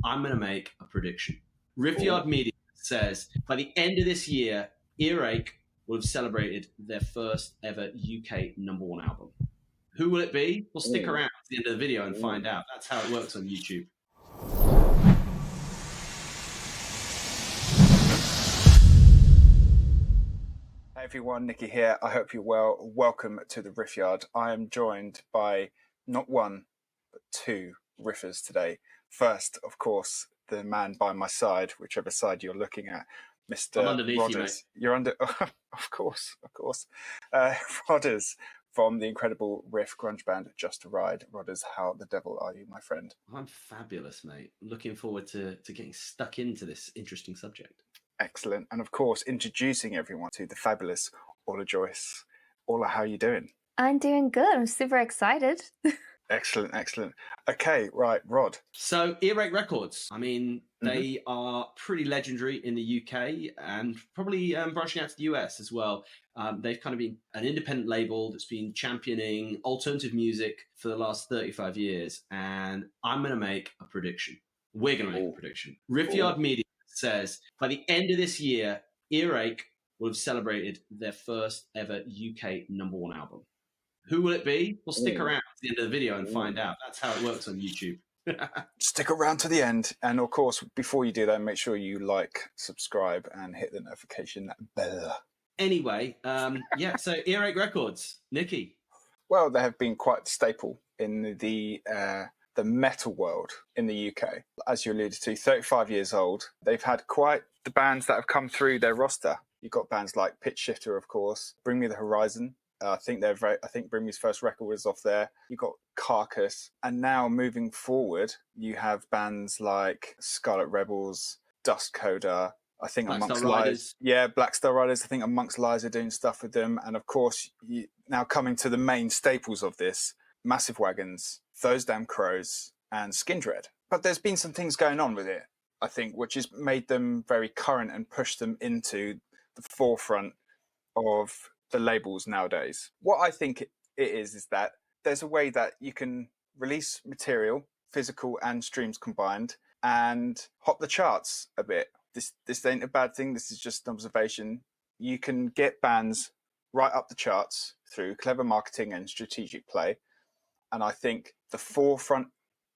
I'm going to make a prediction. RIFF YARD Media says by the end of this year, Earache will have celebrated their first ever UK #1 album. Who will it be? Well, stick around to the end of the video and find out. That's how it works on YouTube. Hey everyone, Nikki here. I hope you're well. Welcome to the RIFF YARD. I am joined by not one, but two riffers today. First, of course, the man by my side, whichever side you're looking at, Mr. I'm underneath Rodders. you, mate. You're under, of course. Rodders from the incredible riff grunge band Just a Ride. Rodders, how the devil are you, my friend? I'm fabulous, mate. Looking forward to getting stuck into this interesting subject. Excellent. And of course, introducing everyone to the fabulous Orla Joyce. Orla, how are you doing? I'm doing good. I'm super excited. Excellent. Okay, right, Rod. So Earache Records, I mean, they are pretty legendary in the UK and probably branching out to the US as well. They've kind of been an independent label that's been championing alternative music for the last 35 years. And I'm going to make a prediction. We're going to make a prediction. RIFF YARD Media says by the end of this year, Earache will have celebrated their first ever UK #1 album. Who will it be? Well, stick around to the end of the video and find out. That's how it works on YouTube. Stick around to the end. And of course, before you do that, make sure you like, subscribe, and hit the notification bell. Anyway, so Earache Records, Nikki. Well, they have been quite a staple in the metal world in the UK. As you alluded to, 35 years old. They've had quite the bands that have come through their roster. You've got bands like Pitch Shifter, of course, Bring Me the Horizon. I think Bring Me's first record was off there. You've got Carcass. And now moving forward, you have bands like Scarlet Rebels, Dust Coda, I think Black amongst Star Riders. Black Star Riders. I think amongst Lies are doing stuff with them. And of course, now coming to the main staples of this, Massive Wagons, Those Damn Crows, and Skindred. But there's been some things going on with it, I think, which has made them very current and pushed them into the forefront of the labels nowadays. What I think it is that there's a way that you can release material, physical and streams combined, and hop the charts a bit. This ain't a bad thing. This is just an observation. You can get bands right up the charts through clever marketing and strategic play. And I think the forefront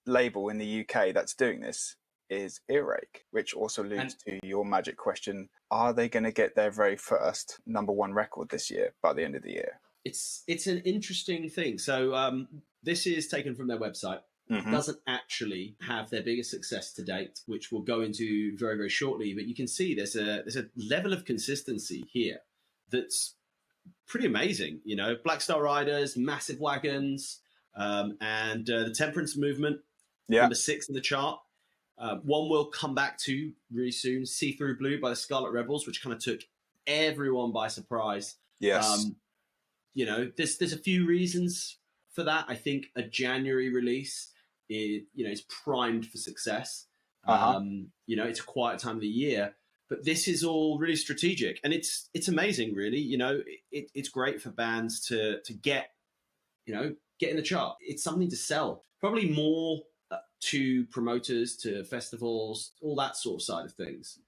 label in the UK that's doing this is Earache, which also leads to your magic question. Are they going to get their very first #1 record this year by the end of the year? It's an interesting thing. So this is taken from their website. It doesn't actually have their biggest success to date, which we'll go into very, very shortly. But you can see there's a level of consistency here that's pretty amazing. You know, Black Star Riders, Massive Wagons, and the Temperance Movement, #6 in the chart. One we'll come back to really soon, See Through Blue by the Scarlet Rebels, which kind of took everyone by surprise. Yes. There's a few reasons for that. I think a January release is primed for success. It's a quiet time of the year, but this is all really strategic, and it's amazing, really. It's great for bands to get in the chart. It's something to sell, probably more to promoters, to festivals, all that sort of side of things.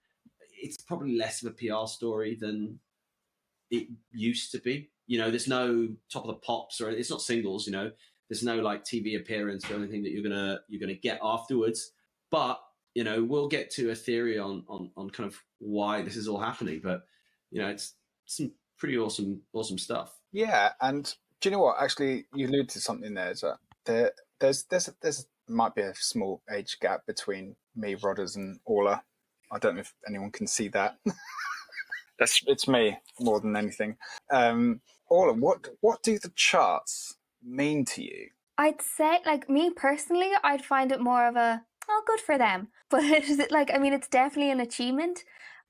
It's probably less of a PR story than it used to be. There's no Top of the Pops, or it's not singles. There's no like TV appearance or anything that you're gonna get afterwards. But we'll get to a theory on kind of why this is all happening. But it's some pretty awesome stuff. Yeah, and do you know what? Actually, you alluded to something there. Is that there's might be a small age gap between me, Rodders, and Orla. I don't know if anyone can see that. It's me more than anything. Orla, what do the charts mean to you? I'd say, like, me personally, I'd find it more of a, oh, good for them. But it's definitely an achievement,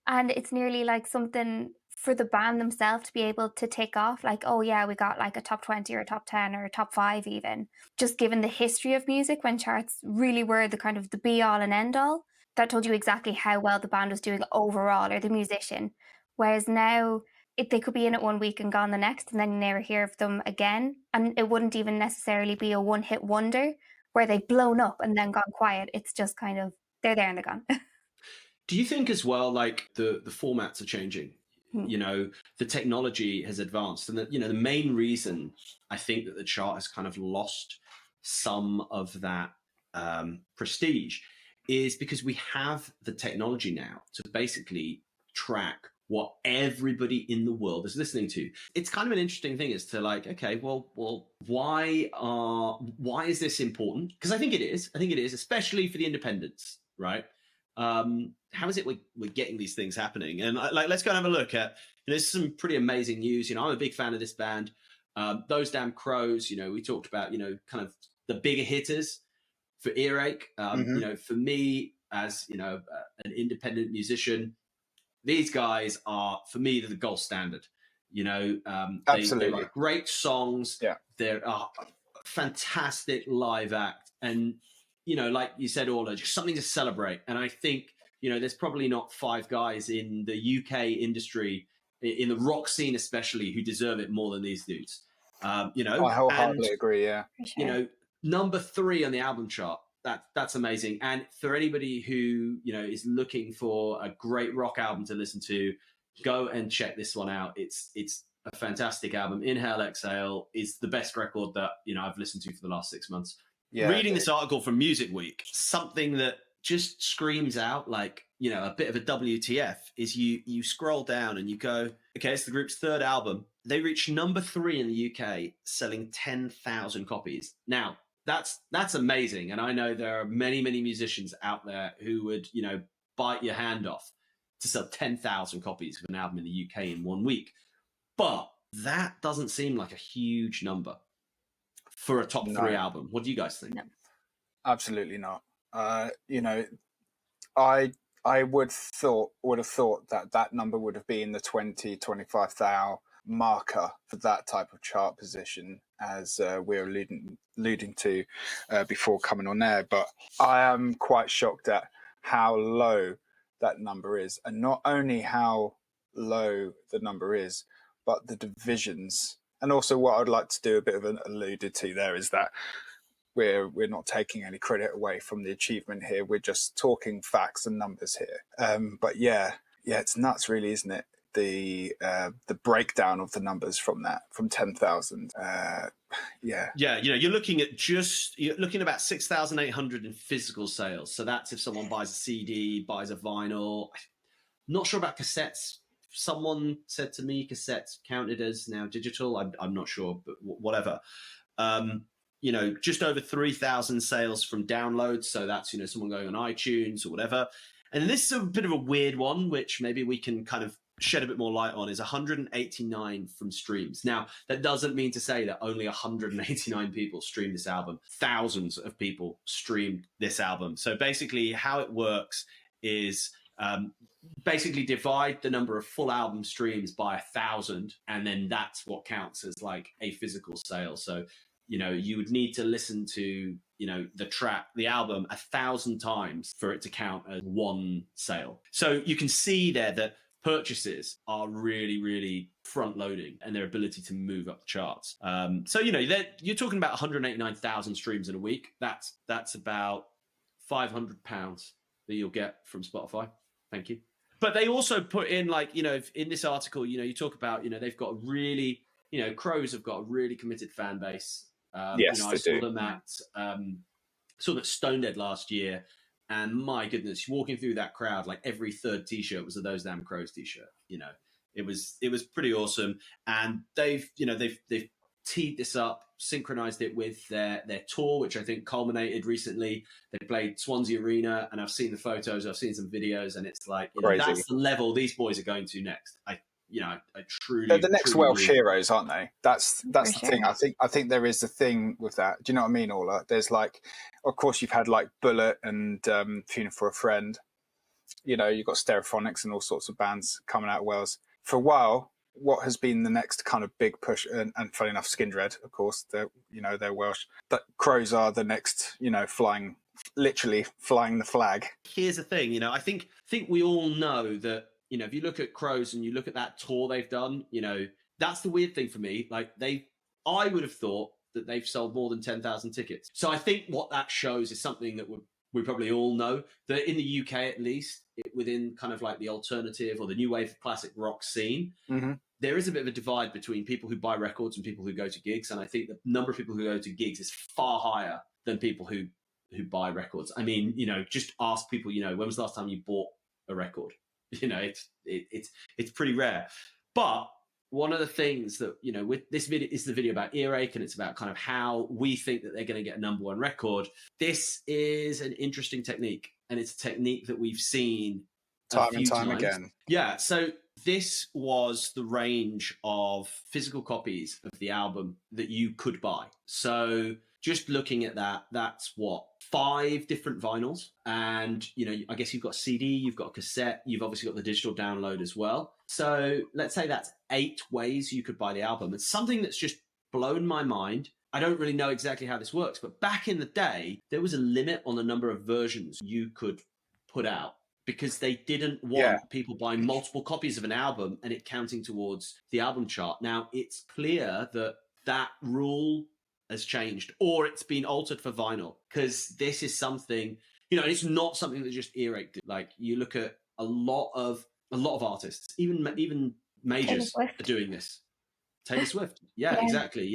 and it's nearly like something for the band themselves to be able to tick off, like, oh yeah, we got like a top 20 or a top 10 or a top 5 even. Just given the history of music, when charts really were the kind of the be all and end all, that told you exactly how well the band was doing overall, or the musician. Whereas now, they could be in it one week and gone the next, and then you never hear of them again. And it wouldn't even necessarily be a one-hit wonder where they've blown up and then gone quiet. It's just kind of they're there and they're gone. Do you think as well, like the formats are changing? You know, the technology has advanced, and that, you know, the main reason I think that the chart has kind of lost some of that prestige is because we have the technology now to basically track what everybody in the world is listening to. It's kind of an interesting thing as to like, okay, well, why is this important? Because I think it is, especially for the independents, right? How is it we're getting these things happening? And like, let's go and have a look at, you know, there's some pretty amazing news. You know, I'm a big fan of this band. Those Damn Crows, you know, we talked about, you know, kind of the bigger hitters for earache. You know, for me as, you know, an independent musician, these guys are, for me, they're the gold standard. You know, they write great songs. Yeah. They're a fantastic live act. And, you know, like you said, Orla, just something to celebrate. And I think, you know, there's probably not 5 guys in the UK industry, in the rock scene especially, who deserve it more than these dudes. You know, I wholeheartedly agree. Yeah. For sure. You know, number 3 on the album chart. That's amazing. And for anybody who, you know, is looking for a great rock album to listen to, go and check this one out. It's a fantastic album. Inhale Exhale is the best record that, you know, I've listened to for the last 6 months. Yeah, reading this article from Music Week, something that just screams out like, you know, a bit of a WTF is you scroll down and you go, okay, it's the group's 3rd album. They reached number 3 in the UK, selling 10,000 copies. Now, that's amazing. And I know there are many, many musicians out there who would, you know, bite your hand off to sell 10,000 copies of an album in the UK in 1 week. But that doesn't seem like a huge number for a top 3 album. What do you guys think? No. Absolutely not. You know, I would have thought that number would have been the 20-25,000 marker for that type of chart position, as we're alluding to before coming on air. But I am quite shocked at how low that number is, and not only how low the number is, but the divisions. And also, what I'd like to do a bit of an alluded to there is that we're not taking any credit away from the achievement here. We're just talking facts and numbers here. But yeah, it's nuts, really, isn't it? The breakdown of the numbers from 10,000. Yeah, you know, you're looking at about 6,800 in physical sales. So that's if someone buys a CD, buys a vinyl. Not sure about cassettes. Someone said to me cassettes counted as now digital. I'm not sure, but whatever. You know, just over 3,000 sales from downloads. So that's, you know, someone going on iTunes or whatever. And this is a bit of a weird one, which maybe we can kind of shed a bit more light on, is 189 from streams. Now, that doesn't mean to say that only 189 people streamed this album. Thousands of people streamed this album. So basically how it works is basically divide the number of full album streams by 1,000, and then that's what counts as like a physical sale. So, you know, you would need to listen to, you know, the album 1,000 times for it to count as one sale. So you can see there that purchases are really, really front loading and their ability to move up the charts. So, you know, you're talking about 189,000 streams in a week. That's about £500 that you'll get from Spotify. Thank you. But they also put in, like, you know, in this article, you know, you talk about, you know, they've got a really, you know, Crows have got a really committed fan base. Yes, you know, they do. Saw them at Stone Dead last year, and my goodness, walking through that crowd, like every 3rd T-shirt was a Those Damn Crows T-shirt. You know, it was pretty awesome, and they've teed this up, synchronized it with their tour, which I think culminated recently. They played Swansea Arena, and I've seen the photos, I've seen some videos, and it's like, you know, that's the level these boys are going to next. I truly, they're the next truly Welsh heroes, aren't they? That's the sure. thing. I think there is a thing with that. Do you know what I mean, Orla? There's like, of course, you've had like Bullet and Funeral for a Friend. You know, you've got Stereophonics and all sorts of bands coming out of Wales. For a while, what has been the next kind of big push, and funny enough, Skindred, of course, they're Welsh. But Crows are the next, you know, literally flying the flag. Here's the thing, you know, I think we all know that, you know, if you look at Crows and you look at that tour they've done, you know, that's the weird thing for me. Like I would have thought that they've sold more than 10,000 tickets. So I think what that shows is something that we're we probably all know that in the UK, at least, within kind of like the alternative or the new wave of classic rock scene, there is a bit of a divide between people who buy records and people who go to gigs. And I think the number of people who go to gigs is far higher than people who buy records. I mean, just ask people, when was the last time you bought a record? It's pretty rare. But one of the things that, with this video, is the video about earache, and it's about kind of how we think that they're going to get a number one record. This is an interesting technique, and it's a technique that we've seen time and time again. Yeah. So this was the range of physical copies of the album that you could buy. So just looking at that, that's 5 different vinyls. And, I guess you've got a CD, you've got a cassette, you've obviously got the digital download as well. So let's say that's 8 ways you could buy the album. It's something that's just blown my mind. I don't really know exactly how this works, but back in the day, there was a limit on the number of versions you could put out, because they didn't want people buying multiple copies of an album and it counting towards the album chart. Now, it's clear that rule has changed, or it's been altered for vinyl, because this is something, it's not something that just earache did. Like, you look at a lot of artists, even majors are doing this. Taylor Swift. Yeah, exactly.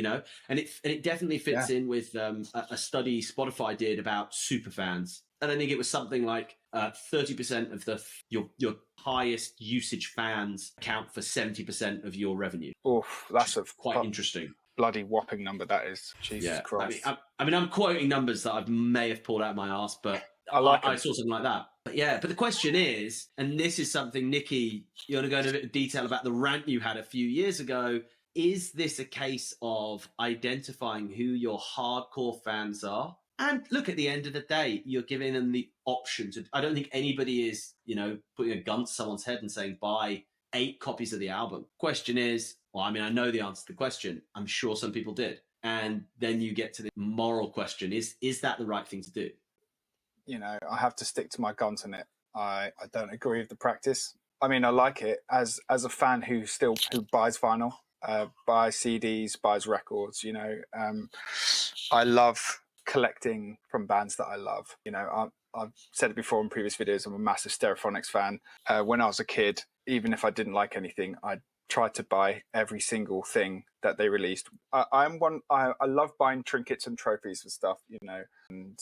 And it definitely fits in with a study Spotify did about super fans. And I think it was something like 30% of your highest usage fans account for 70% of your revenue. Oof, that's quite interesting. Bloody whopping number that is. Jesus Christ. I mean, I'm quoting numbers that I may have pulled out of my arse, but I saw something like that. But the question is, and this is something, Nikki, you want to go into a bit of detail about the rant you had a few years ago. Is this a case of identifying who your hardcore fans are? And look, at the end of the day, you're giving them the option to. I don't think anybody is, putting a gun to someone's head and saying, buy 8 copies of the album. Question is, I know the answer to the question. I'm sure some people did. And then you get to the moral question. Is that the right thing to do? I have to stick to my guns on it. I don't agree with the practice. I mean, I like it as a fan who buys vinyl, buys CDs, buys records. I love collecting from bands that I love. I've said it before in previous videos, I'm a massive Stereophonics fan. When I was a kid, even if I didn't like anything, I tried to buy every single thing that they released. I love buying trinkets and trophies and stuff, and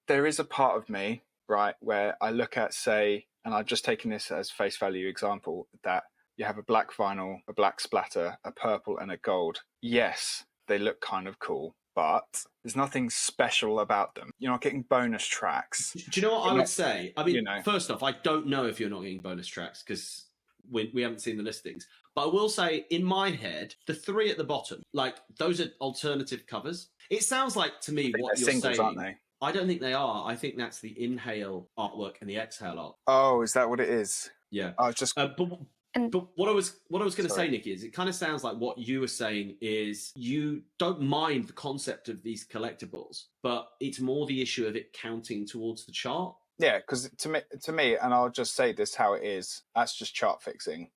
there is a part of me, right, where I look at, say, and I've just taken this as face value example, that you have a black vinyl, a black splatter, a purple and a gold. Yes, they look kind of cool, but there's nothing special about them. You're not getting bonus tracks. Do you know what I would say? I mean, first off, I don't know if you're not getting bonus tracks because we haven't seen the listings. But I will say, in my head, the 3 at the bottom, like, those are alternative covers. It sounds like to me what you're singles, saying. Aren't they? I don't think they are. I think that's the Inhale artwork and the Exhale art. Oh, is that what it is? Yeah. I was just. But what I was going to say, Nikki, is it kind of sounds like what you were saying is you don't mind the concept of these collectibles, but it's more the issue of it counting towards the chart. Yeah, because to me, and I'll just say this how it is, that's just chart fixing.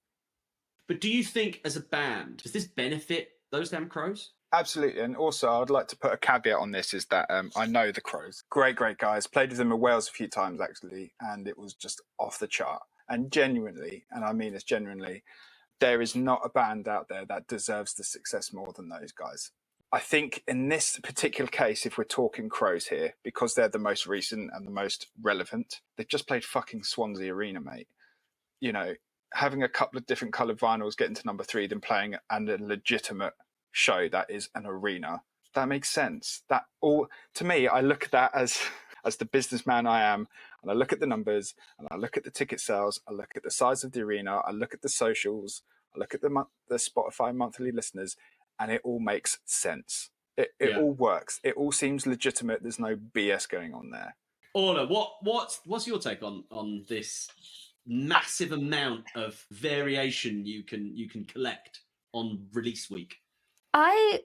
But do you think, as a band, does this benefit those damn Crows? Absolutely. And also, I'd like to put a caveat on this, is that I know the Crows. Great guys. Played with them in Wales a few times, actually, and it was just off the chart. And genuinely, and I mean this genuinely, there is not a band out there that deserves the success more than those guys. I think in this particular case, if we're talking Crows here, because they're the most recent and the most relevant, they've just played fucking Swansea Arena, mate. Having a couple of different coloured vinyls getting to number 3, then playing and a legitimate show that is an arena, that makes sense. That all, to me, I look at that as the businessman I am, and I look at the numbers, and I look at the ticket sales, I look at the size of the arena, I look at the socials, I look at the Spotify monthly listeners, and it all makes sense. It all works. It all seems legitimate. There's no BS going on there. Orla, what's your take on this massive amount of variation you can collect on release week? I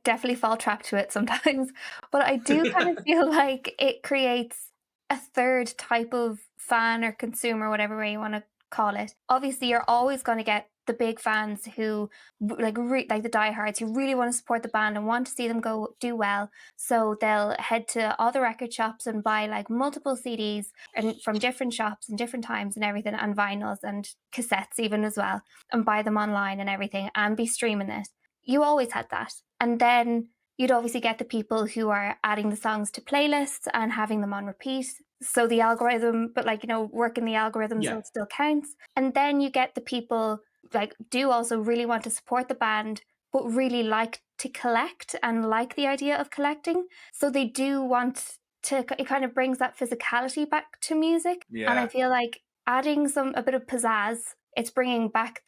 definitely fall trapped to it sometimes, but I do kind of feel like it creates a third type of fan or consumer, whatever way you want to call it. Obviously, you're always going to get the big fans who like the diehards who really want to support the band and want to see them do well. So they'll head to all the record shops and buy like multiple CDs and from different shops and different times and everything, and vinyls and cassettes even as well, and buy them online and everything and be streaming it. You always had that. And then you'd obviously get the people who are adding the songs to playlists and having them on repeat. So the algorithm, but like, working the algorithm so it still counts. And then you get the people like do also really want to support the band, but really like to collect and like the idea of collecting. So they do want to, it kind of brings that physicality back to music. Yeah. And I feel like adding a bit of pizzazz, it's bringing back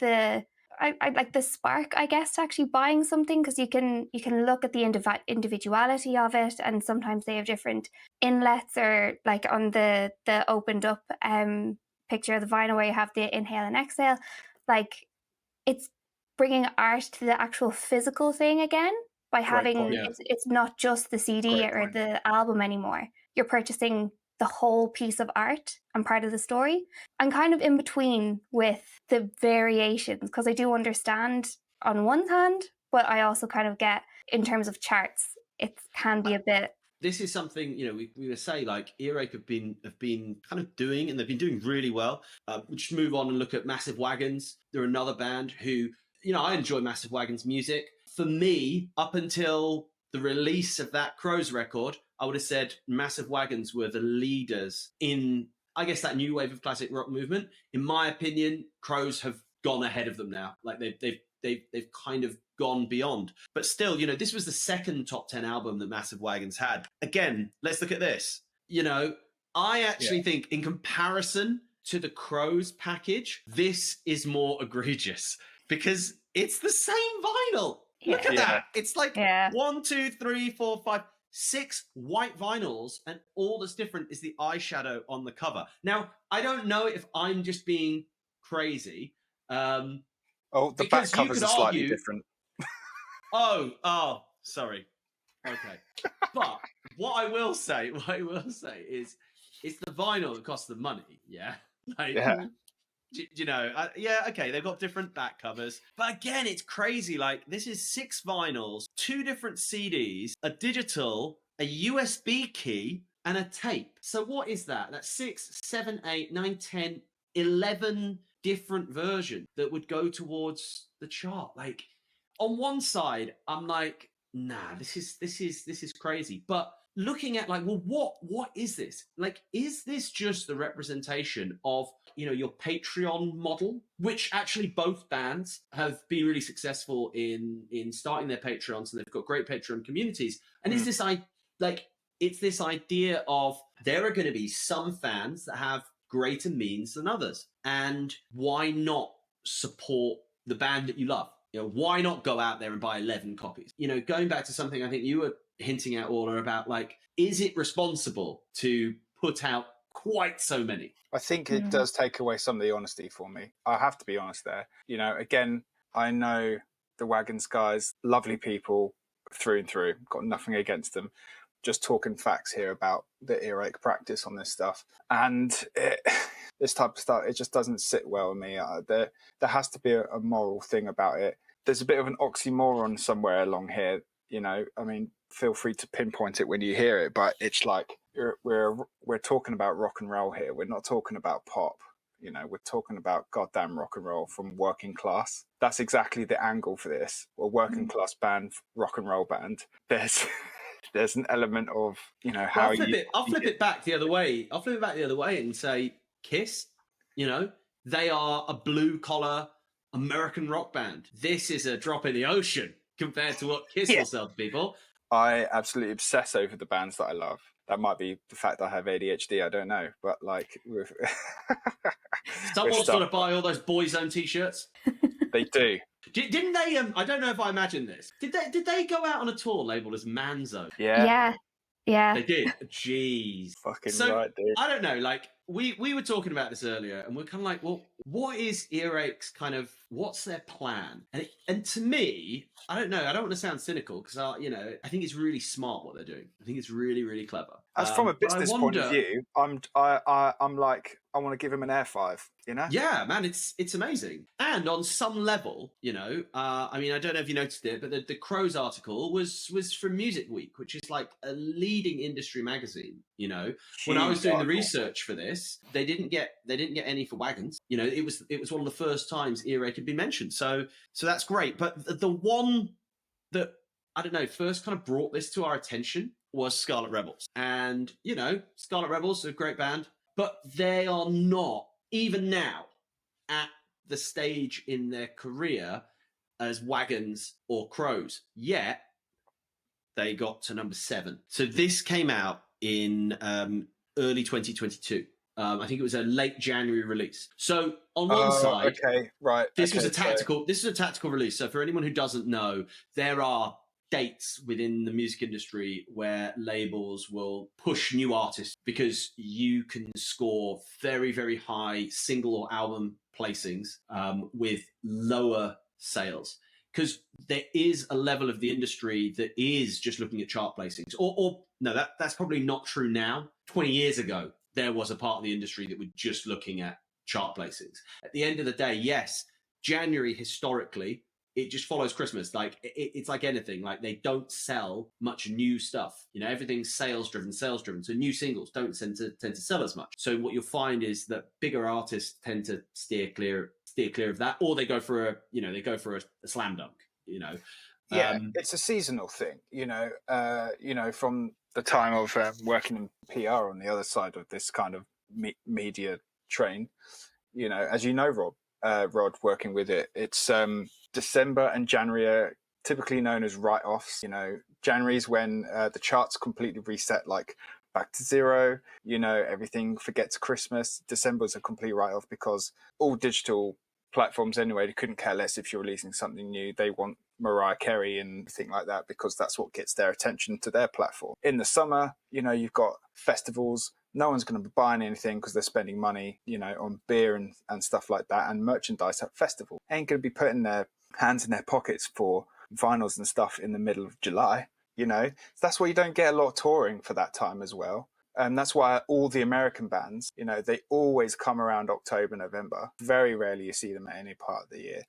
I like the spark, I guess, to actually buying something, because you can look at the individuality of it, and sometimes they have different inlets, or like on the opened up picture of the vinyl where you have the inhale and exhale, like it's bringing art to the actual physical thing again by having it's not just the CD or the album anymore. You're purchasing the whole piece of art and part of the story. And kind of in between with the variations, because I do understand on one hand, but I also kind of get in terms of charts, it can be a bit. This is something, we would say like Earache have been kind of doing, and they've been doing really well. We just move on and look at Massive Wagons. They're another band who, I enjoy Massive Wagons music. For me, up until the release of that Crows record, I would have said Massive Wagons were the leaders in, I guess, that new wave of classic rock movement. In my opinion, Crows have gone ahead of them now. Like they've kind of gone beyond. But still, this was the second top 10 album that Massive Wagons had. Again, let's look at this. I actually think in comparison to the Crows package, this is more egregious because it's the same vinyl. Look at that. It's like 1, 2, 3, 4, 5, 6 white vinyls, and all that's different is the eyeshadow on the cover. Now, I don't know if I'm just being crazy. The back covers are slightly different. Sorry. Okay. But what I will say is it's the vinyl that costs the money. Yeah. Okay, they've got different back covers. But again, it's crazy. Like, this is 6 vinyls, 2 different CDs, a digital, a USB key, and a tape. So what is that? That's 6, 7, 8, 9, 10, 11 different versions that would go towards the chart. Like, on one side, I'm like, nah, this is crazy. But looking at like, well, what is this? Like, is this just the representation of, your Patreon model, which actually both bands have been really successful in starting their Patreons, and they've got great Patreon communities. And is this it's this idea of there are going to be some fans that have greater means than others, and why not support the band that you love? Why not go out there and buy 11 copies? Going back to something I think you were hinting at, Orla, about like, is it responsible to put out quite so many? I think it does take away some of the honesty for me. I have to be honest there. Again, I know the Wagons guys, lovely people through and through, got nothing against them. Just talking facts here about the earache practice on this stuff. And this type of stuff, it just doesn't sit well with me. There has to be a moral thing about it. There's a bit of an oxymoron somewhere along here, I mean, feel free to pinpoint it when you hear it, but it's like we're talking about rock and roll here. We're not talking about pop. We're talking about goddamn rock and roll from working class. That's exactly the angle for this. We're working class band, rock and roll band. There's an element of, how I'll flip it back the other way. I'll flip it back the other way and say Kiss, they are a blue collar American rock band. This is a drop in the ocean compared to what Kiss will sell to people. I absolutely obsess over the bands that I love. That might be the fact that I have ADHD, I don't know. But like... Someone's got to buy all those Boyzone t-shirts. They do. Didn't they, I don't know if I imagined this. Did they go out on a tour labelled as Manzone? Yeah. Yeah. They did. Jeez. Fucking right, dude. I don't know, like, we were talking about this earlier, and we're kind of like, well, what is Earache's kind of, what's their plan? And to me, I don't know, I don't want to sound cynical, because, I think it's really smart what they're doing. I think it's really, really clever. As from a business point of view, I'm like, I want to give him an air 5, you know? Yeah, man, it's amazing. And on some level, you know, I mean, I don't know if you noticed it, but the Crows article was from Music Week, which is like a leading industry magazine. You know, when I was doing the research for this, they didn't get any for wagons. You know, it was one of the first times earache had been mentioned. So that's great. But the one that, I don't know, first kind of brought this to our attention was Scarlet Rebels. And, you know, Scarlet Rebels are a great band, but they are not, even now, at the stage in their career as Wagons or Crows. Yet, they got to number 7. So this came out in early 2022. I think it was a late January release. So on one side, okay, right. This was a tactical release. So for anyone who doesn't know, there are dates within the music industry where labels will push new artists because you can score very, very high single or album placings with lower sales. Because there is a level of the industry that is just looking at chart placings. Or no, that's probably not true now. 20 years ago, there was a part of the industry that was just looking at chart placings. At the end of the day, yes, January historically, it just follows Christmas. Like it's like anything. Like they don't sell much new stuff. You know, everything's sales driven. So new singles don't tend to sell as much. So what you'll find is that bigger artists tend to steer clear of that, or they go for a slam dunk. You know, yeah, it's a seasonal thing. You know, from the time of working in PR on the other side of this kind of media train. You know, as you know, Rod, working with it, it's December and January are typically known as write-offs. You know, January is when the charts completely reset, like back to zero. You know, everything forgets Christmas. December's a complete write-off because all digital platforms anyway, they couldn't care less if you're releasing something new. They want Mariah Carey and things like that because that's what gets their attention to their platform. In the summer, you know, you've got festivals. No one's going to be buying anything because they're spending money, you know, on beer and stuff like that and merchandise at festival. Ain't going to be putting their hands in their pockets for vinyls and stuff in the middle of July, you know. So that's why you don't get a lot of touring for that time as well. And that's why all the American bands, you know, they always come around October, November. Very rarely you see them at any part of the year,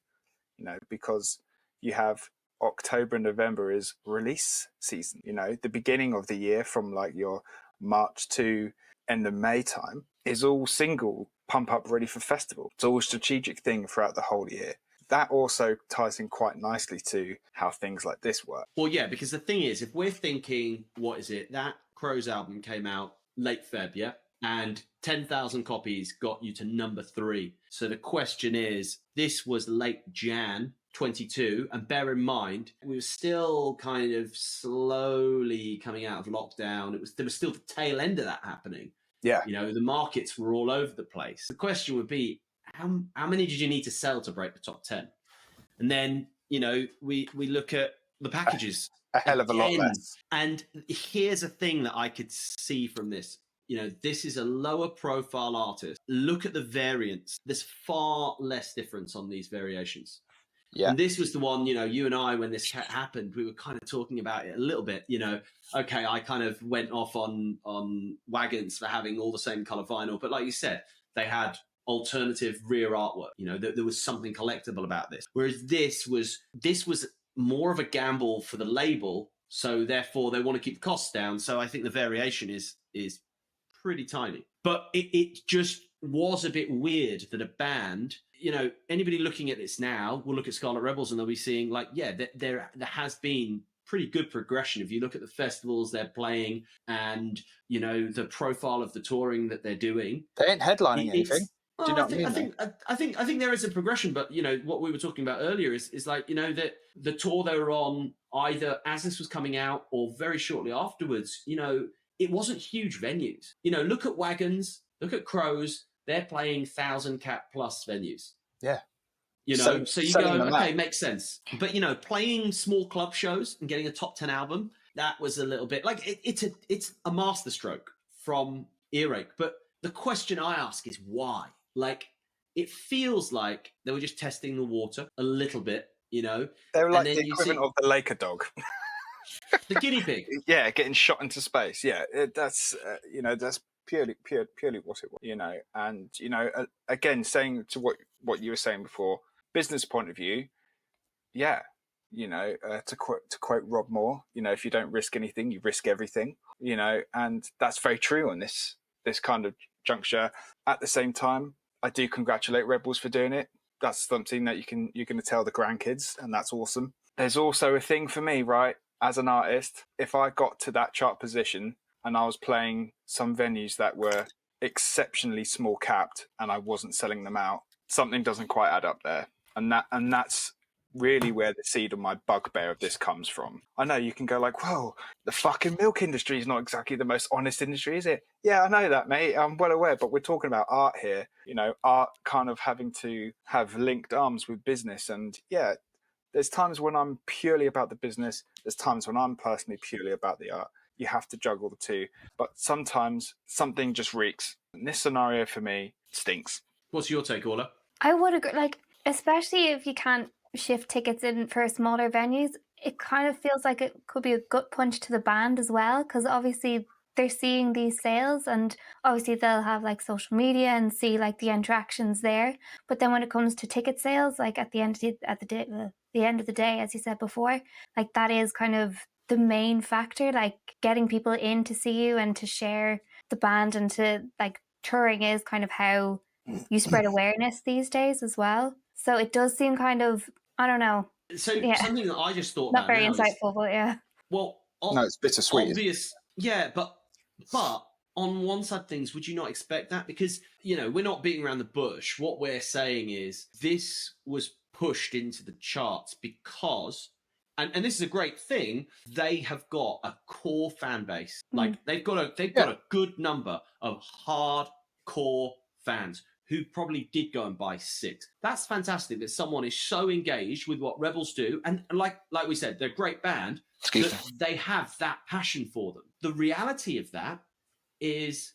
you know, because you have October and November is release season, you know, the beginning of the year from like your March to end of May time is all single pump up ready for festival. It's all a strategic thing throughout the whole year. That also ties in quite nicely to how things like this work. Well, yeah, because the thing is, if we're thinking, what is it? That Crows album came out late Feb, yeah? And 10,000 copies got you to number 3. So the question is, this was late Jan 22, and bear in mind, we were still kind of slowly coming out of lockdown. There was still the tail end of that happening. Yeah. You know, the markets were all over the place. The question would be, how many did you need to sell to break the top 10? And then, you know, we look at the packages. A hell of a lot less. And here's a thing that I could see from this. You know, this is a lower profile artist. Look at the variants. There's far less difference on these variations. Yeah. And this was the one, you know, you and I, when this happened, we were kind of talking about it a little bit, you know, okay, I kind of went off on Wagons for having all the same color vinyl. But like you said, they had alternative rear artwork, you know, there was something collectible about this. Whereas this was more of a gamble for the label. So therefore they want to keep the costs down. So I think the variation is pretty tiny. But it just was a bit weird that a band, you know, anybody looking at this now will look at Scarlet Rebels and they'll be seeing like, yeah, there has been pretty good progression. If you look at the festivals they're playing and, you know, the profile of the touring that they're doing. They ain't headlining anything. Do you know what I mean? I think there is a progression, but, you know, what we were talking about earlier is like, you know, that the tour they were on either as this was coming out or very shortly afterwards, you know, it wasn't huge venues. You know, look at Wagons, look at Crows, they're playing 1,000 cap plus venues. Yeah. You know, so you go, okay, makes sense. But, you know, playing small club shows and getting a top 10 album, that was a little bit like it's a masterstroke from Earache. But the question I ask is why? Like, it feels like they were just testing the water a little bit, you know. They were like the equivalent of the Laker dog. The guinea pig. Yeah, getting shot into space. Yeah, that's, you know, that's purely what it was, you know. And you know, again, saying to what you were saying before, business point of view, yeah, you know, to quote Rob Moore, you know, if you don't risk anything, you risk everything, you know, and that's very true on this kind of juncture. At the same time, I do congratulate Rebels for doing it. That's something that you're going to tell the grandkids, and that's awesome. There's also a thing for me, right? As an artist, if I got to that chart position and I was playing some venues that were exceptionally small capped and I wasn't selling them out, something doesn't quite add up there. And that's really where the seed of my bugbear of this comes from. I know you can go like, whoa, the fucking milk industry is not exactly the most honest industry, is it? Yeah, I know that, mate. I'm well aware, but we're talking about art here. You know, art kind of having to have linked arms with business. And yeah, there's times when I'm purely about the business. There's times when I'm personally purely about the art. You have to juggle the two. But sometimes something just reeks. And this scenario for me stinks. What's your take, Orla? I would agree, like, especially if you can't shift tickets in for smaller venues, it kind of feels like it could be a gut punch to the band as well, because obviously they're seeing these sales and obviously they'll have like social media and see like the interactions there. But then when it comes to ticket sales, like at the end of the day, as you said before, like that is kind of the main factor, like getting people in to see you and to share the band, and to like touring is kind of how you spread awareness these days as well. So it does seem kind of, I don't know. So Yeah. something that I just thought Not about very now insightful, but yeah. well, No, it's bittersweet. obvious, yeah, but on one side of things, would you not expect that? Because, you know, we're not beating around the bush. What we're saying is this was pushed into the charts because, and this is a great thing, they have got a core fan base. Like they've got a good number of hardcore fans who probably did go and buy 6. That's fantastic that someone is so engaged with what Rebels do. And like we said, they're a great band. They have that passion for them. The reality of that is,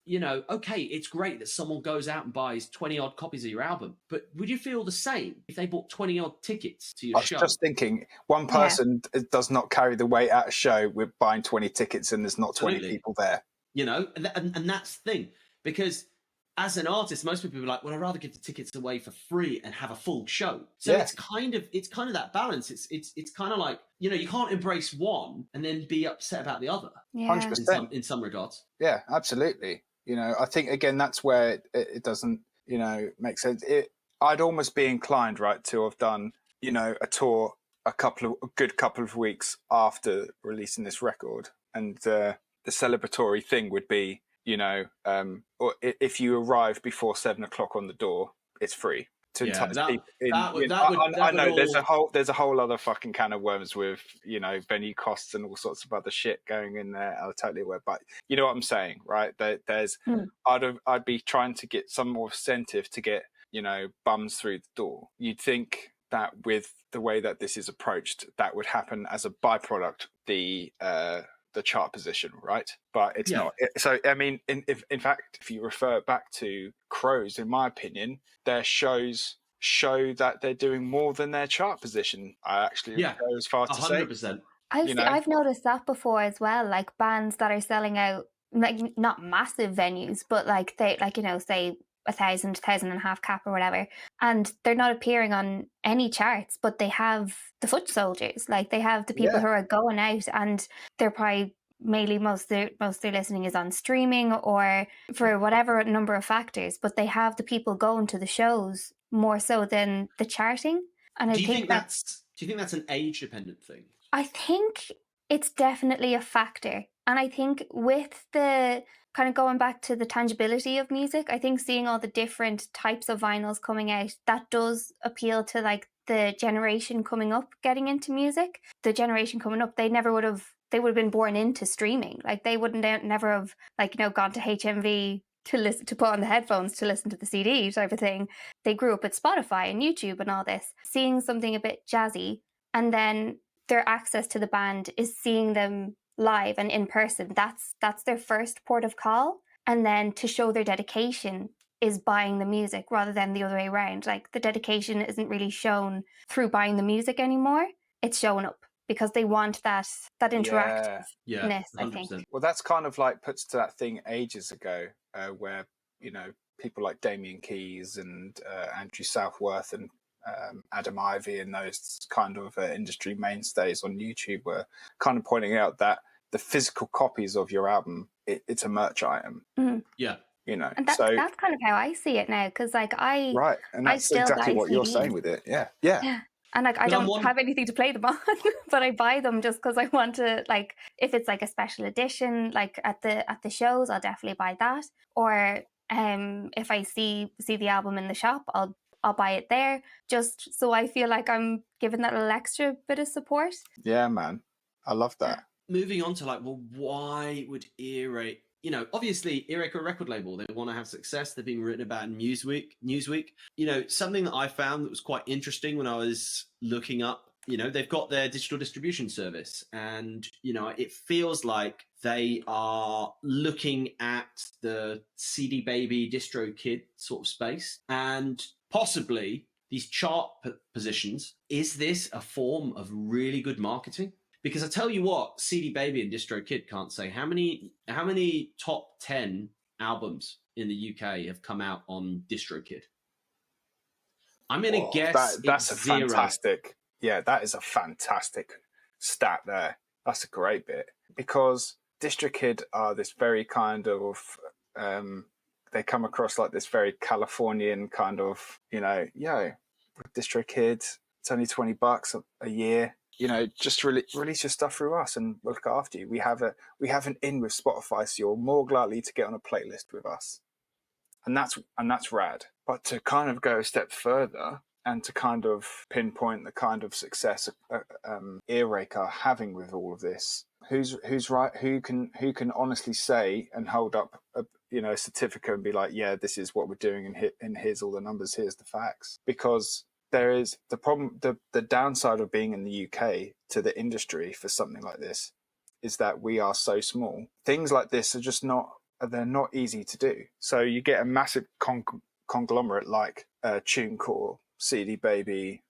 you know, okay, it's great that someone goes out and buys 20 odd copies of your album, but would you feel the same if they bought 20 odd tickets to your show? I was just thinking, one person does not carry the weight at a show with buying 20 tickets and there's not 20 people there. You know, and that's the thing, because as an artist, most people are like, well, I'd rather give the tickets away for free and have a full show. So it's kind of that balance. It's kind of like, you know, you can't embrace one and then be upset about the other. 100%. In some regards. Yeah, absolutely. You know, I think again that's where it doesn't, you know, make sense. I'd almost be inclined, right, to have done, you know, a tour a good couple of weeks after releasing this record, and the celebratory thing would be, you know, or if you arrive before 7 o'clock on the door, it's free to entice people in. I know there's a whole other fucking can of worms with, you know, venue costs and all sorts of other shit going in there. I'm totally aware, but you know what I'm saying, right? There's I'd be trying to get some more incentive to get, you know, bums through the door. You'd think that with the way that this is approached, that would happen as a byproduct. The chart position, right? But it's not. So, I mean, in fact, if you refer back to Crows, in my opinion, their shows show that they're doing more than their chart position. I actually go as far to 100%. say. I've noticed that before as well, like bands that are selling out, like not massive venues, but like they, like, you know, say 1,500 cap or whatever, and they're not appearing on any charts, but they have the foot soldiers, like they have the people who are going out, and they're probably mainly most of their listening is on streaming or for whatever number of factors, but they have the people going to the shows more so than the charting. And do you think that's an age dependent thing? I think it's definitely a factor, and I think with the kind of going back to the tangibility of music, I think seeing all the different types of vinyls coming out, that does appeal to like the generation coming up getting into music. The generation coming up, they would have been born into streaming. Like they never have, like, you know, gone to HMV to put on the headphones to listen to the CD type of thing. They grew up with Spotify and YouTube and all this. Seeing something a bit jazzy, and then their access to the band is seeing them live and in person. That's their first port of call, and then to show their dedication is buying the music rather than the other way around. Like the dedication isn't really shown through buying the music anymore, it's showing up. because they want that interactiveness, Yeah, I think. Well, that's kind of like puts to that thing ages ago where, you know, people like Damien Keyes and Andrew Southworth and Adam Ivy and those kind of industry mainstays on YouTube were kind of pointing out that the physical copies of your album, it's a merch item. Yeah. You know, and that's kind of how I see it now, because like right, and that's still exactly buy what you're saying with it. Yeah. And like I don't have anything to play them on, but I buy them just because I want to, like, if it's like a special edition, like at the shows, I'll definitely buy that. Or if I see the album in the shop, I'll buy it there, just so I feel like I'm giving that little extra bit of support. Yeah, man, I love that. Moving on to like, well, why would Earache? You know, obviously, Earache are a record label. They want to have success. They're being written about in Newsweek. You know, something that I found that was quite interesting when I was looking up, you know, they've got their digital distribution service. And, you know, it feels like they are looking at the CD Baby, DistroKid sort of space. And possibly these chart positions, is this a form of really good marketing? Because I tell you what, CD Baby and DistroKid can't say how many top 10 albums in the UK have come out on DistroKid. I'm going to guess that's it's a zero. Fantastic. Yeah, that is a fantastic stat there. That's a great bit, because DistroKid are this very kind of they come across like this very Californian kind of, you know, with DistroKid, it's only $20 a year. You know, just release your stuff through us and we'll look after you. We have an in with Spotify, so you're more likely to get on a playlist with us, and that's rad. But to kind of go a step further and to kind of pinpoint the kind of success Earache are having with all of this, who's right? Who can honestly say and hold up a certificate and be like, yeah, this is what we're doing, and here's all the numbers, here's the facts, because there is the problem, the downside of being in the UK to the industry for something like this is that we are so small. Things like this are just they're not easy to do. So you get a massive conglomerate like TuneCore, CD Baby,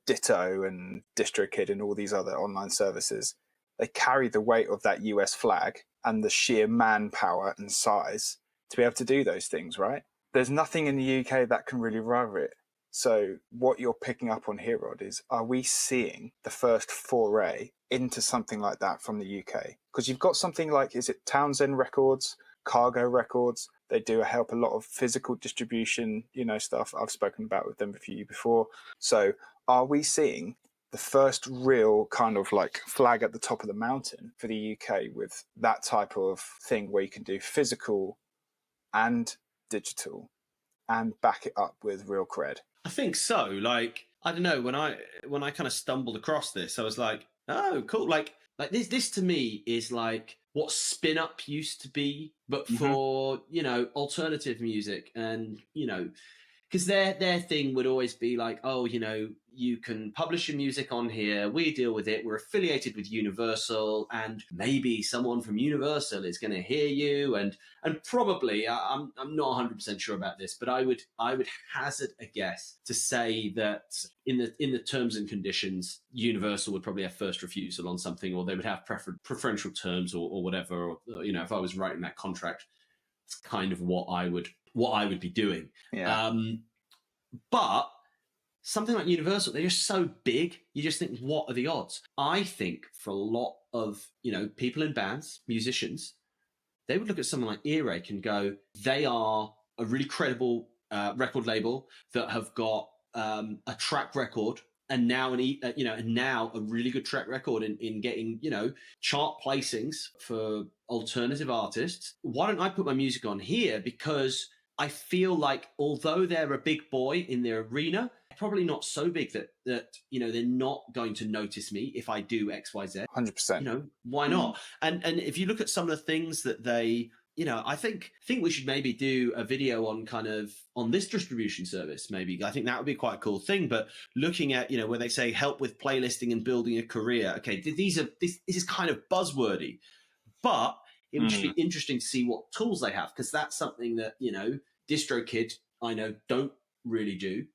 Ditto and DistroKid and all these other online services. They carry the weight of that US flag and the sheer manpower and size to be able to do those things, right? There's nothing in the UK that can really rival it. So what you're picking up on here, Rod, is, are we seeing the first foray into something like that from the UK? Because you've got something like, is it Townsend Records, Cargo Records? They do help a lot of physical distribution, stuff. I've spoken about with them with you before. So are we seeing the first real kind of like flag at the top of the mountain for the UK with that type of thing where you can do physical and digital and back it up with real cred? I think so. Like, I don't know, when I kind of stumbled across this, I was like, oh, cool. Like this to me is like what Spin Up used to be, but for, alternative music. And, because their thing would always be like, oh, you can publish your music on here, we deal with it, we're affiliated with Universal, and maybe someone from Universal is going to hear you, and probably, I'm not 100% sure about this, but I would hazard a guess to say that in the terms and conditions, Universal would probably have first refusal on something, or they would have preferential terms or whatever, or, if I was writing that contract, it's kind of what I would be doing. Yeah. But something like Universal, they're just so big, you just think, what are the odds? I think for a lot of, people in bands, musicians, they would look at someone like Earache and go, they are a really credible record label that have got a track record, and now a really good track record in getting, chart placings for alternative artists. Why don't I put my music on here? Because I feel like although they're a big boy in their arena, probably not so big that they're not going to notice me if I do X, Y, Z. 100%. Why not? And if you look at some of the things that they, I think we should maybe do a video on this distribution service. Maybe I think that would be quite a cool thing. But looking at where they say help with playlisting and building a career. Okay, this is kind of buzzwordy, but it would just be interesting to see what tools they have, because that's something that DistroKid I know don't really do.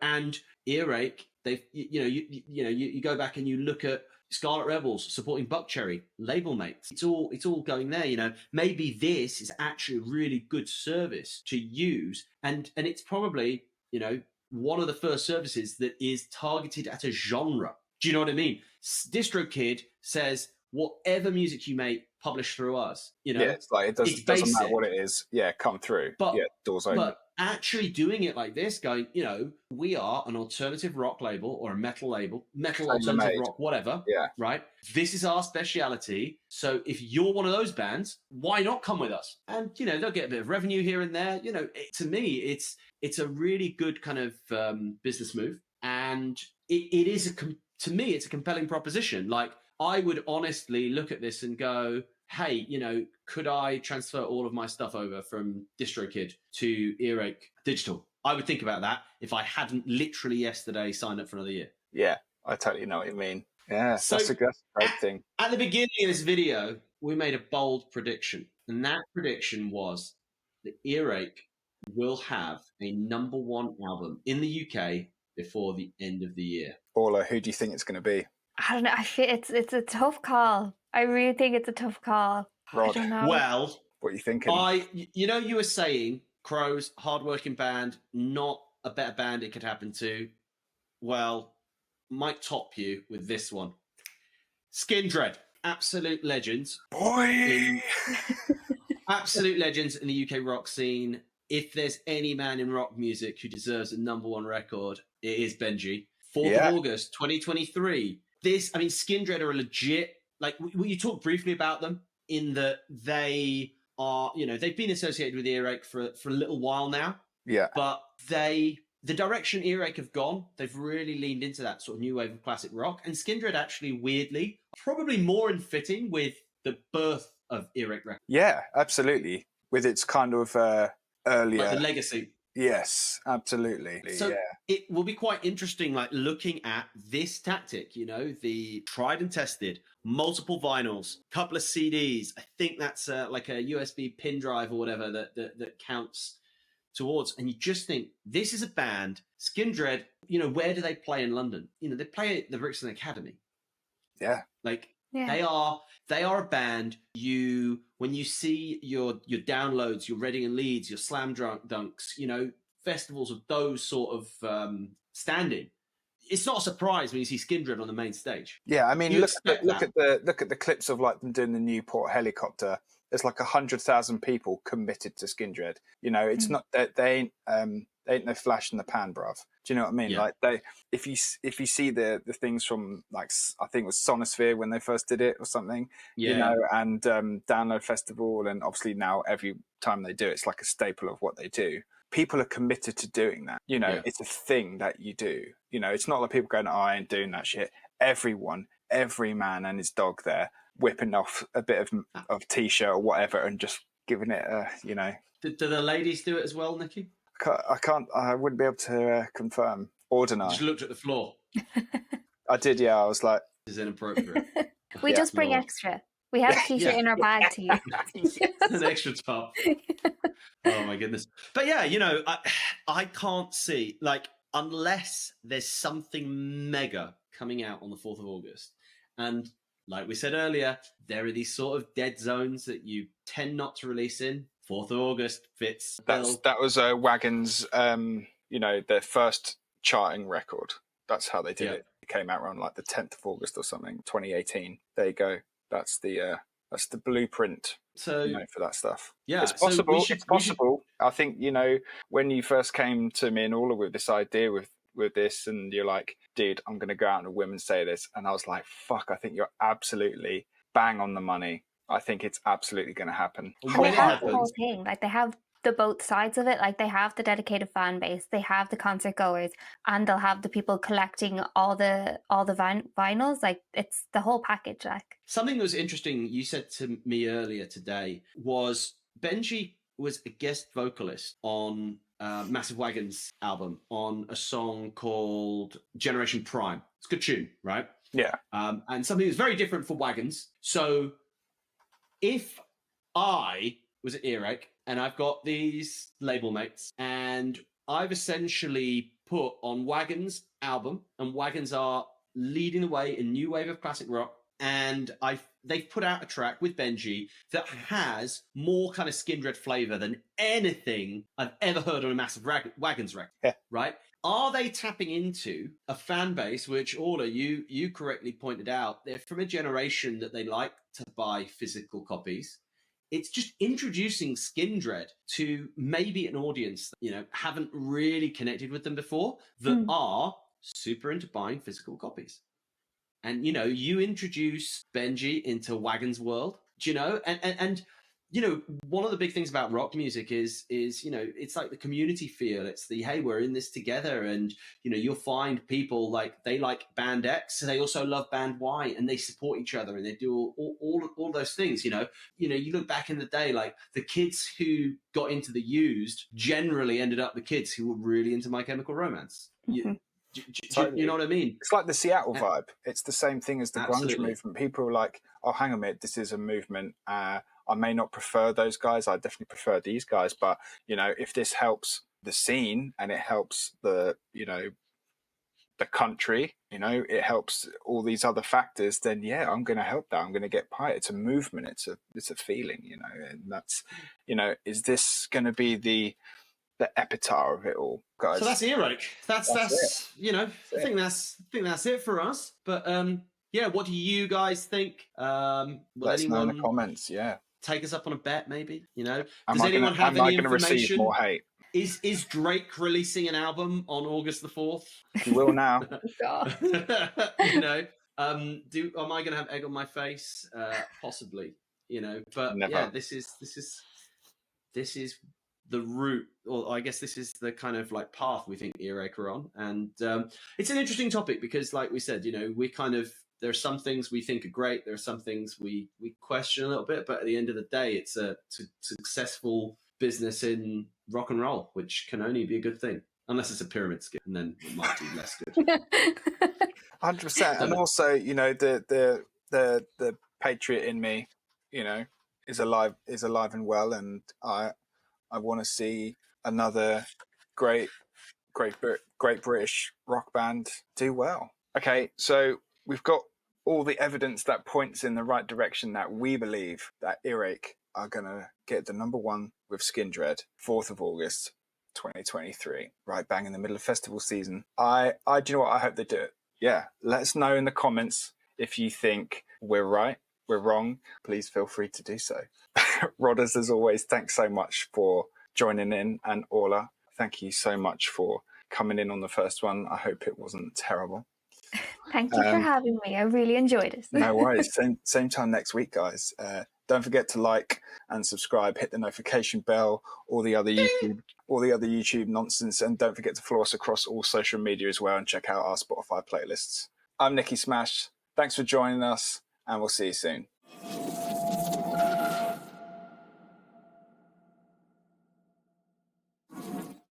And Earache, they've you go back and you look at Scarlet Rebels supporting Buckcherry, label mates. It's all going there, you know. Maybe this is actually a really good service to use, and it's probably, you know, one of the first services that is targeted at a genre. Do you know what I mean? DistroKid says whatever music you make, publish through us. You know, Yeah, it's like it doesn't matter what it is. Yeah, come through. But, yeah, doors open. But actually doing it like this, going, you know, we are an alternative rock label or a metal label, alternative rock, whatever. Yeah. Right. This is our speciality. So if you're one of those bands, why not come with us? And, you know, they'll get a bit of revenue here and there. You know, to me, it's a really good kind of business move. And it is to me, it's a compelling proposition. Like, I would honestly look at this and go, hey, you know, could I transfer all of my stuff over from DistroKid to Earache Digital? I would think about that if I hadn't literally yesterday signed up for another year. Yeah, I totally know what you mean. Yeah, so that's a great thing. At the beginning of this video, we made a bold prediction. And that prediction was that Earache will have a #1 album in the UK before the end of the year. Orla, who do you think it's going to be? I don't know. I feel it's a tough call. I really think it's a tough call. Rod, I don't know. Well, what are you thinking? You know, you were saying Crows, hardworking band, not a better band it could happen to. Well, might top you with this one. Skindred, absolute legends. Boy! Absolute legends in the UK rock scene. If there's any man in rock music who deserves a #1 record, it is Benji. 4th of August, 2023. Skindred are a legit, like, you talked briefly about them in that they are, you know, they've been associated with Earache for a little while now. Yeah. But the direction Earache have gone, they've really leaned into that sort of new wave of classic rock. And Skindred actually, weirdly, probably more in fitting with the birth of Earache Records. Yeah, absolutely. With its kind of earlier... Like the legacy. Yes, absolutely. So it will be quite interesting, like, looking at this tactic, you know, the tried and tested, multiple vinyls, couple of CDs. I think that's like a USB pin drive or whatever that counts towards. And you just think, this is a band, Skindred, you know, where do they play in London? You know, they play at the Brixton Academy. Yeah. Like, they are a band. When you see your downloads, your Reading and Leeds, your Slam Dunks, you know, festivals of those sort of standing, it's not a surprise when you see Skindred on the main stage. Yeah, I mean, look at the clips of like them doing the Newport Helicopter. There's like 100,000 people committed to Skindred. You know, it's not that they ain't no flash in the pan, bruv. Do you know what I mean? Yeah. Like if you see the things from, like, I think it was Sonosphere when they first did it or something, you know, and Download Festival, and obviously now every time they do it, it's like a staple of what they do. People are committed to doing that. You know, it's a thing that you do. You know, it's not like people going, oh, I ain't doing that shit. Everyone, every man and his dog there, whipping off a bit of t-shirt or whatever and just giving it a, you know. Do the ladies do it as well, Nikki? I wouldn't be able to confirm or deny. Just looked at the floor. I did, yeah. I was like, this is inappropriate. We just bring extra. We have a t-shirt in our bag to use. An extra top. Oh my goodness. But yeah, you know, I can't see, like, unless there's something mega coming out on the 4th of August. And like we said earlier, there are these sort of dead zones that you tend not to release in. 4th of August fits. That was Wagon's, you know, their first charting record. That's how they did it. It came out around like the 10th of August or something, 2018. There you go. That's the blueprint, so, you know, for that stuff. Yeah, it's possible. It's possible. I think, you know, when you first came to me and Orla with this idea with this, and you're like, dude, I'm going to go out on a whim and say this, and I was like, fuck, I think you're absolutely bang on the money. I think it's absolutely going to happen. And they have the whole thing. Like, they have the both sides of it. Like, they have the dedicated fan base, they have the concert goers, and they'll have the people collecting all the vinyls. Like, it's the whole package. Like, something that was interesting you said to me earlier today was Benji was a guest vocalist on Massive Wagon's album on a song called Generation Prime. It's a good tune, right? Yeah. And something that's very different for Wagons. So if I was at Earache and I've got these label mates and I've essentially put on Wagons' album, and Wagons are leading the way in new wave of classic rock. And they've put out a track with Benji that has more kind of Skin Dread flavor than anything I've ever heard on a Massive Wagons record. Yeah. Right? Are they tapping into a fan base, which, Orla, you correctly pointed out, they're from a generation that they like to buy physical copies. It's just introducing Skin Dread to maybe an audience that, you know, haven't really connected with them before, that are super into buying physical copies. And, you know, you introduce Benji into Wagon's world, do you know? And you know, one of the big things about rock music is, you know, it's like the community feel. It's the, hey, we're in this together. And, you know, you'll find people like, they like band X, so they also love band Y, and they support each other, and they do all those things, you know. You know, you look back in the day, like the kids who got into the Used generally ended up the kids who were really into My Chemical Romance. Totally. You know what I mean? It's like the Seattle vibe. It's the same thing as the Absolutely. grunge movement. People are like, oh, hang on a minute, this is a movement. I may not prefer those guys. I definitely prefer these guys. But, you know, if this helps the scene and it helps the, you know, the country, you know, it helps all these other factors, then yeah, I'm going to help that. I'm going to get part. It's a movement. It's a feeling, you know, and that's, you know, is this going to be the epitaph of it all, guys? So that's earache. That's it. you know, I think that's it for us. But yeah, what do you guys think? Let us know in the comments. Yeah, take us up on a bet, maybe. You know, does anyone have any information? Receive more hate? Is Drake releasing an album on August the 4th? He will now. You know, am I going to have egg on my face? Possibly. You know, but never. Yeah, this is the route, or I guess this is the kind of like path we think Earache are on. And it's an interesting topic because, like we said, you know, there are some things we think are great. There are some things we question a little bit, but at the end of the day, it's a successful business in rock and roll, which can only be a good thing, unless it's a pyramid scheme, and then it might be less good. 100%. And also, you know, the patriot in me, you know, is alive and well, and I want to see another great British rock band do well. Okay, so we've got all the evidence that points in the right direction that we believe that Earache are going to get the #1 with Skin Dread, 4th of August, 2023, right bang in the middle of festival season. Do you know what? I hope they do it. Yeah, let us know in the comments if you think we're right, we're wrong. Please feel free to do so. Rodders, as always, thanks so much for joining in, and Orla, thank you so much for coming in on the first one. I hope it wasn't terrible. Thank you for having me. I really enjoyed it. No worries. Same time next week, guys. Don't forget to like and subscribe, hit the notification bell, all the other YouTube nonsense, and don't forget to follow us across all social media as well, and check out our Spotify playlists. I'm Nikki Smash. Thanks for joining us, and we'll see you soon.